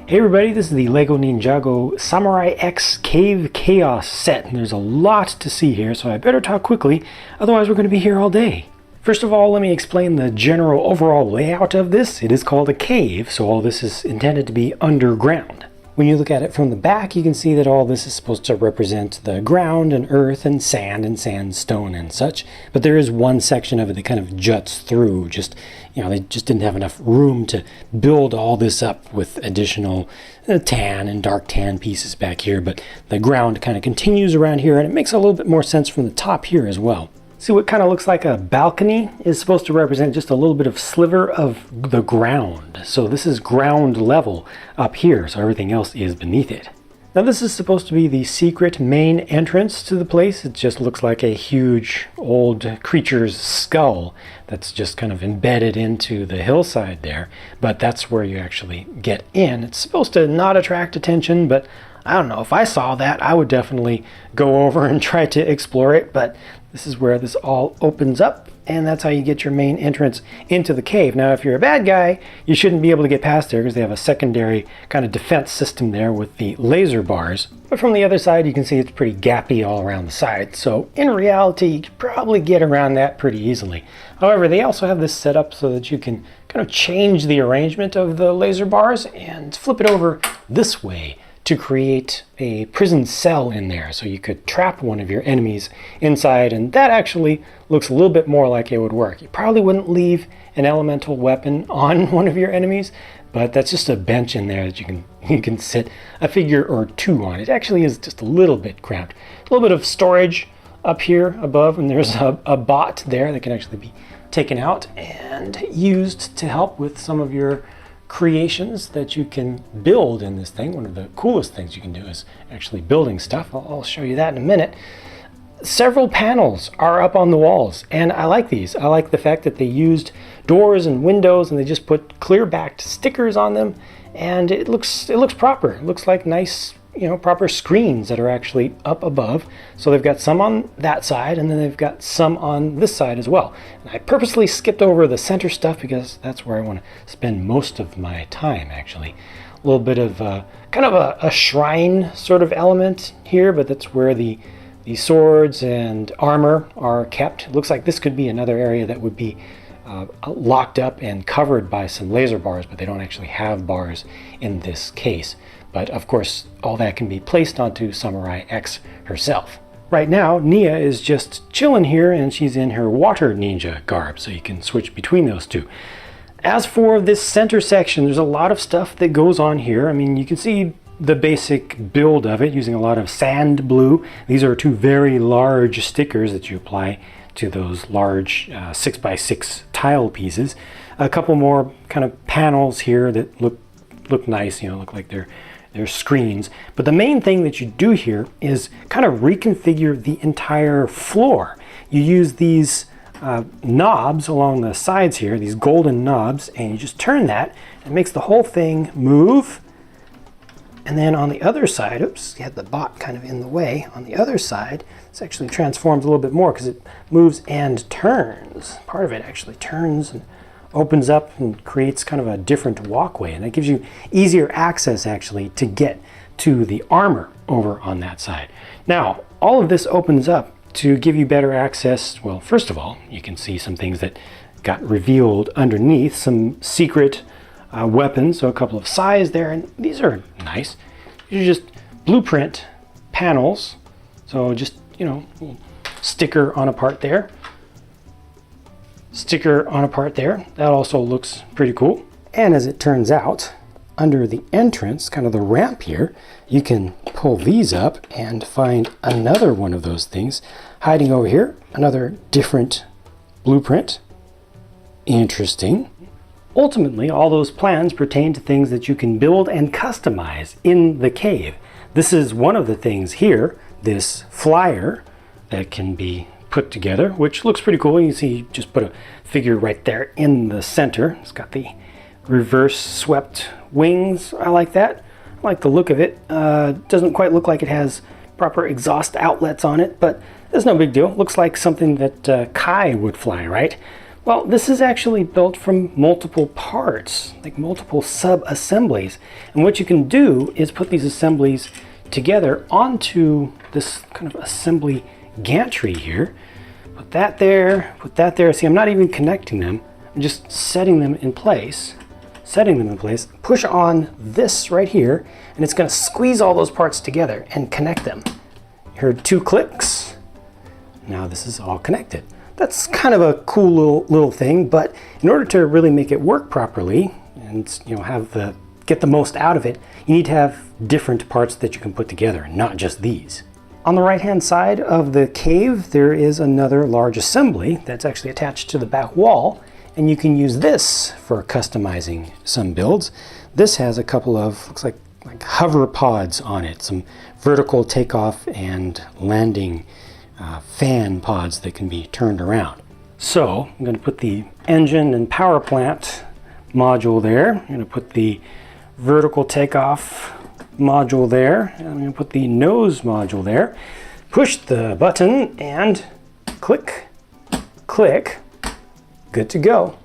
Hey everybody, this is the LEGO Ninjago Samurai X Cave Chaos set, and there's a lot to see here, so I better talk quickly, otherwise we're going to be here all day. First of all, let me explain the general overall layout of this. It is called a cave, so all this is intended to be underground. When you look at it from the back, you can see that all this is supposed to represent the ground and earth and sandstone and such. But there is one section of it that kind of juts through. They just didn't have enough room to build all this up with additional tan and dark tan pieces back here. But the ground kind of continues around here, and it makes a little bit more sense from the top here as well. See, what kind of looks like a balcony is supposed to represent just a little bit of sliver of the ground. So this is ground level up here, so everything else is beneath it. Now this is supposed to be the secret main entrance to the place. It just looks like a huge old creature's skull that's just kind of embedded into the hillside there. But that's where you actually get in. It's supposed to not attract attention, but I don't know, if I saw that, I would definitely go over and try to explore it, but this is where this all opens up, and that's how you get your main entrance into the cave. Now, if you're a bad guy, you shouldn't be able to get past there because they have a secondary kind of defense system there with the laser bars. But from the other side, you can see it's pretty gappy all around the side, so in reality, you could probably get around that pretty easily. However, they also have this set up so that you can kind of change the arrangement of the laser bars and flip it over this way to create a prison cell in there, so you could trap one of your enemies inside, and that actually looks a little bit more like it would work. You probably wouldn't leave an elemental weapon on one of your enemies, but that's just a bench in there that you can sit a figure or two on. It actually is just a little bit cramped. A little bit of storage up here above, and there's a bot there that can actually be taken out and used to help with some of your creations that you can build in this thing. One of the coolest things you can do is actually building stuff. I'll show you that in a minute. Several panels are up on the walls, and I like these. I like the fact that they used doors and windows and they just put clear backed stickers on them, and it looks proper. It looks like nice, proper screens that are actually up above. So they've got some on that side, and then they've got some on this side as well. And I purposely skipped over the center stuff because that's where I want to spend most of my time, actually. A little bit of kind of a shrine sort of element here, but that's where the swords and armor are kept. It looks like this could be another area that would be locked up and covered by some laser bars, but they don't actually have bars in this case. But of course, all that can be placed onto Samurai X herself. Right now, Nia is just chilling here, and she's in her water ninja garb, so you can switch between those two. As for this center section, there's a lot of stuff that goes on here. I mean, you can see the basic build of it using a lot of sand blue. These are two very large stickers that you apply to those large 6x6 tile pieces. A couple more kind of panels here that look nice, look like they're screens. But the main thing that you do here is kind of reconfigure the entire floor. You use these knobs along the sides here, these golden knobs, and you just turn that, and it makes the whole thing move. And then on the other side, oops, you had the bot kind of in the way. On the other side, this actually transforms a little bit more because it moves and turns. Part of it actually turns and opens up and creates kind of a different walkway, and that gives you easier access actually to get to the armor over on that side. Now, all of this opens up to give you better access. Well, first of all, you can see some things that got revealed underneath, some secret weapons, so a couple of size there, and these are nice. These are just blueprint panels, so just, sticker on a part there. Sticker on a part there. That also looks pretty cool. And as it turns out, under the entrance, kind of the ramp here, you can pull these up and find another one of those things hiding over here. Another different blueprint. Interesting. Ultimately, all those plans pertain to things that you can build and customize in the cave. This is one of the things here, this flyer that can be put together, which looks pretty cool. You see, just put a figure right there in the center. It's got the reverse swept wings. I like that. I like the look of it. Doesn't quite look like it has proper exhaust outlets on it, but it's no big deal. Looks like something that Kai would fly, right? Well, this is actually built from multiple parts, like multiple sub-assemblies. And what you can do is put these assemblies together onto this kind of assembly gantry here. Put that there, put that there. See, I'm not even connecting them. I'm just setting them in place. Push on this right here, and it's going to squeeze all those parts together and connect them. You heard 2 clicks. Now this is all connected. That's kind of a cool little thing, but in order to really make it work properly and get the most out of it, you need to have different parts that you can put together, not just these. On the right-hand side of the cave, there is another large assembly that's actually attached to the back wall, and you can use this for customizing some builds. This has a couple of, looks like hover pods on it, some vertical takeoff and landing fan pods that can be turned around. So I'm going to put the engine and power plant module there. I'm going to put the vertical takeoff module there. And I'm going to put the nose module there. Push the button and click, click. Good to go.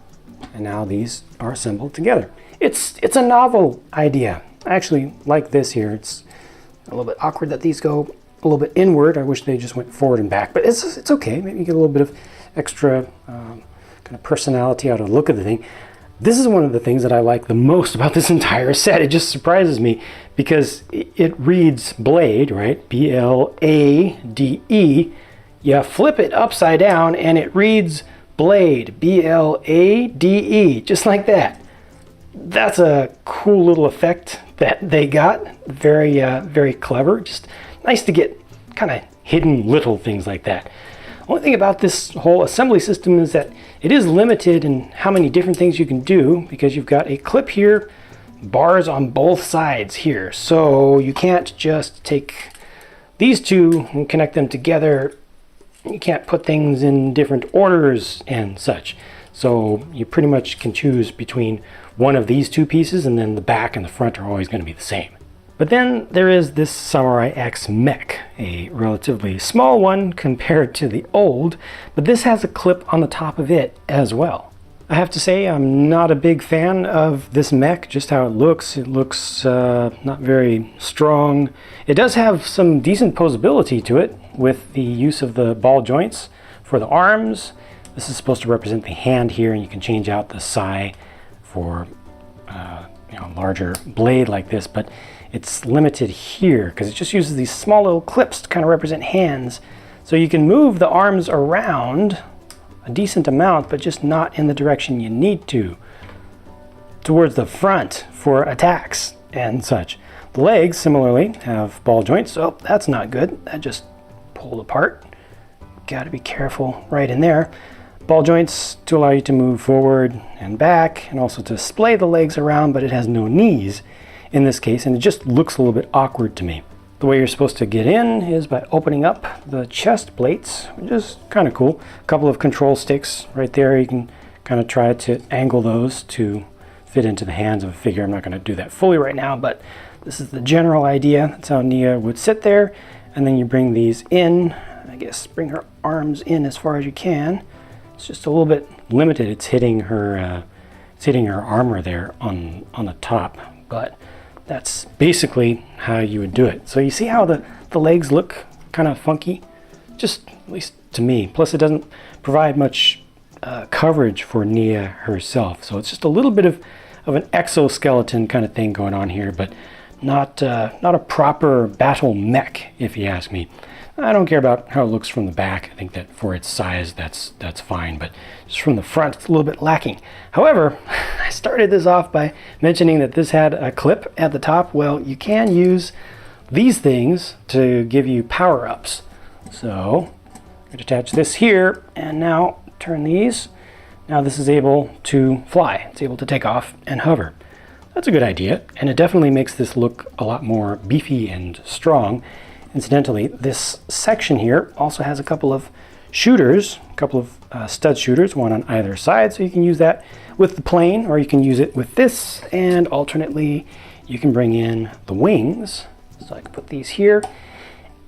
And now these are assembled together. It's a novel idea. I actually like this here. It's a little bit awkward that these go a little bit inward. I wish they just went forward and back, but it's okay. Maybe you get a little bit of extra kind of personality out of the look of the thing. This is one of the things that I like the most about this entire set. It just surprises me because it reads Blade, right? B-L-A-D-E. You flip it upside down and it reads Blade, B-L-A-D-E, just like that. That's a cool little effect that they got. Very, very clever. Just nice to get kind of hidden little things like that. Only thing about this whole assembly system is that it is limited in how many different things you can do, because you've got a clip here, bars on both sides here. So you can't just take these two and connect them together. You can't put things in different orders and such. So you pretty much can choose between one of these 2 pieces, and then the back and the front are always going to be the same. But then there is this Samurai X Mech, a relatively small one compared to the old, but this has a clip on the top of it as well. I have to say I'm not a big fan of this mech, just how it looks. It looks not very strong. It does have some decent posability to it with the use of the ball joints for the arms. This is supposed to represent the hand here, and you can change out the sai for a larger blade like this, but it's limited here because it just uses these small little clips to kind of represent hands. So you can move the arms around a decent amount, but just not in the direction you need to. Towards the front for attacks and such. The legs similarly have ball joints, so that's not good. That just pulled apart. Got to be careful right in there. Ball joints to allow you to move forward and back, and also to splay the legs around, but it has no knees in this case, and it just looks a little bit awkward to me. The way you're supposed to get in is by opening up the chest plates, which is kind of cool. A couple of control sticks right there. You can kind of try to angle those to fit into the hands of a figure. I'm not going to do that fully right now, but this is the general idea. That's how Nia would sit there, and then you bring these in. I guess bring her arms in as far as you can. It's just a little bit limited. It's hitting her armor there on the top, but that's basically how you would do it. So you see how the legs look kind of funky? Just at least to me. Plus it doesn't provide much coverage for Nia herself. So it's just a little bit of an exoskeleton kind of thing going on here, but not a proper battle mech, if you ask me. I don't care about how it looks from the back. I think that for its size, that's fine, but just from the front, it's a little bit lacking. However, I started this off by mentioning that this had a clip at the top. Well, you can use these things to give you power-ups. So I'm going to attach this here, and now turn these. Now this is able to fly. It's able to take off and hover. That's a good idea, and it definitely makes this look a lot more beefy and strong. Incidentally, this section here also has a couple of shooters, a couple of stud shooters, one on either side, so you can use that with the plane, or you can use it with this, and alternately you can bring in the wings. So I can put these here,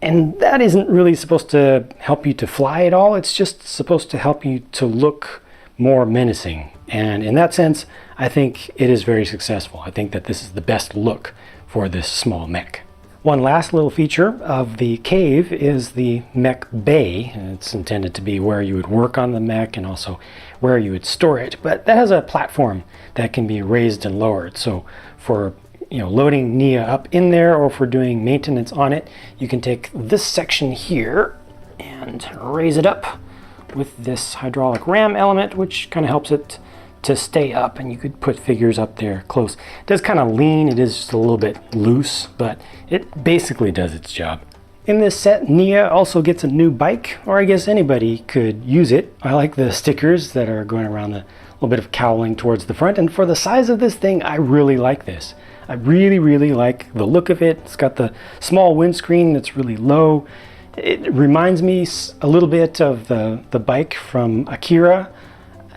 and that isn't really supposed to help you to fly at all. It's just supposed to help you to look more menacing. And in that sense, I think it is very successful. I think that this is the best look for this small mech. One last little feature of the cave is the mech bay. It's intended to be where you would work on the mech and also where you would store it. But that has a platform that can be raised and lowered. So for loading Nia up in there, or for doing maintenance on it, you can take this section here and raise it up with this hydraulic ram element, which kind of helps it to stay up, and you could put figures up there close. It does kind of lean, it is just a little bit loose, but it basically does its job. In this set, Nia also gets a new bike, or I guess anybody could use it. I like the stickers that are going around the little bit of cowling towards the front, and for the size of this thing, I really like this. I really like the look of it. It's got the small windscreen that's really low. It reminds me a little bit of the bike from Akira.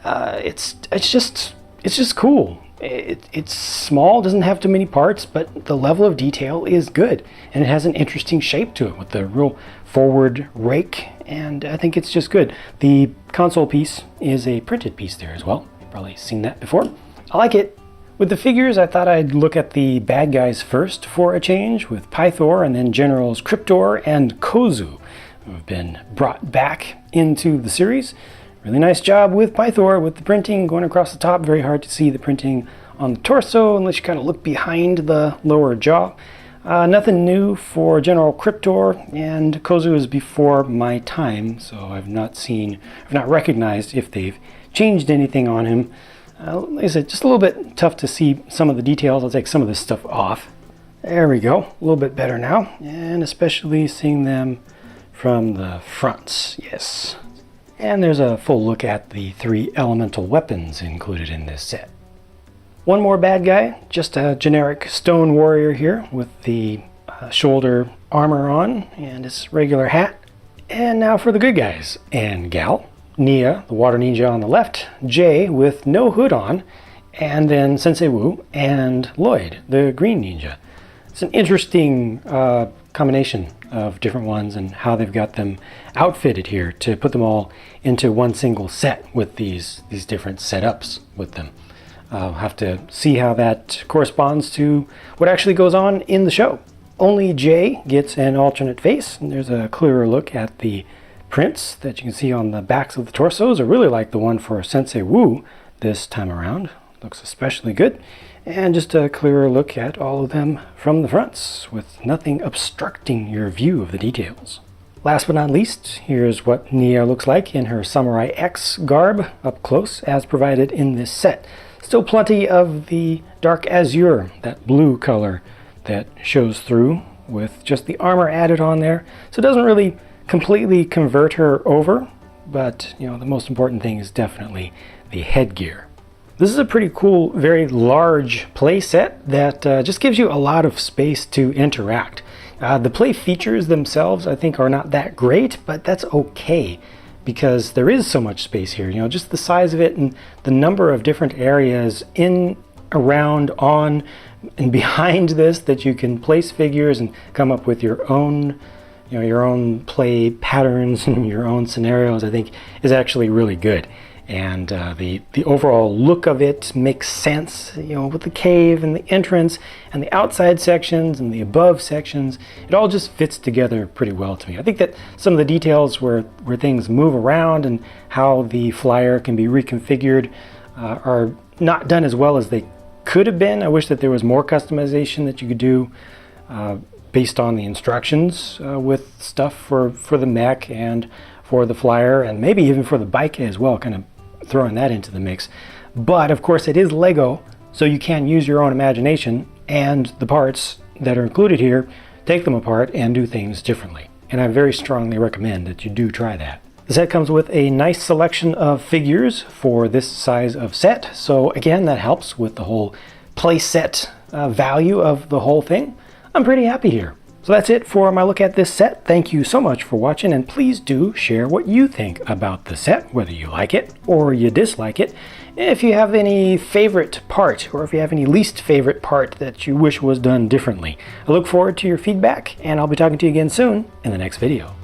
It's just cool. It's small, doesn't have too many parts, but the level of detail is good, and it has an interesting shape to it with the real forward rake, and I think it's just good. The console piece is a printed piece there as well. You've probably seen that before. I like it. With the figures, I thought I'd look at the bad guys first for a change, with Pythor and then Generals Cryptor and Kozu, who have been brought back into the series. Really nice job with Pythor, with the printing going across the top. Very hard to see the printing on the torso unless you kind of look behind the lower jaw. Nothing new for General Cryptor, and Kozu is before my time, so I've not recognized if they've changed anything on him. Like I said, just a little bit tough to see some of the details. I'll take some of this stuff off. There we go, a little bit better now, and especially seeing them from the fronts, yes. And there's a full look at the 3 elemental weapons included in this set. One more bad guy, just a generic stone warrior here with the shoulder armor on and his regular hat. And now for the good guys and gal. Nia, the water ninja on the left, Jay with no hood on, and then Sensei Wu and Lloyd, the green ninja. It's an interesting combination of different ones and how they've got them outfitted here to put them all into one single set with these different setups with them. I'll have to see how that corresponds to what actually goes on in the show. Only Jay gets an alternate face, and there's a clearer look at the prints that you can see on the backs of the torsos. I really like the one for Sensei Wu this time around. Looks especially good. And just a clearer look at all of them from the fronts, with nothing obstructing your view of the details. Last but not least, here's what Nia looks like in her Samurai X garb up close, as provided in this set. Still plenty of the dark azure, that blue color that shows through, with just the armor added on there. So it doesn't really completely convert her over, but the most important thing is definitely the headgear. This is a pretty cool, very large play set that just gives you a lot of space to interact. The play features themselves, I think, are not that great, but that's okay because there is so much space here. Just the size of it and the number of different areas in, around, on, and behind this that you can place figures and come up with your own play patterns and your own scenarios, I think is actually really good. And the overall look of it makes sense, with the cave and the entrance and the outside sections and the above sections. It all just fits together pretty well to me. I think that some of the details where things move around and how the flyer can be reconfigured are not done as well as they could have been. I wish that there was more customization that you could do based on the instructions with stuff for the mech and for the flyer, and maybe even for the bike as well, kind of throwing that into the mix. But of course it is Lego, so you can use your own imagination, and the parts that are included here, take them apart and do things differently. And I very strongly recommend that you do try that. The set comes with a nice selection of figures for this size of set, so again, that helps with the whole play set value of the whole thing. I'm pretty happy here. So that's it for my look at this set. Thank you so much for watching, and please do share what you think about the set, whether you like it or you dislike it. If you have any favorite part, or if you have any least favorite part that you wish was done differently. I look forward to your feedback, and I'll be talking to you again soon in the next video.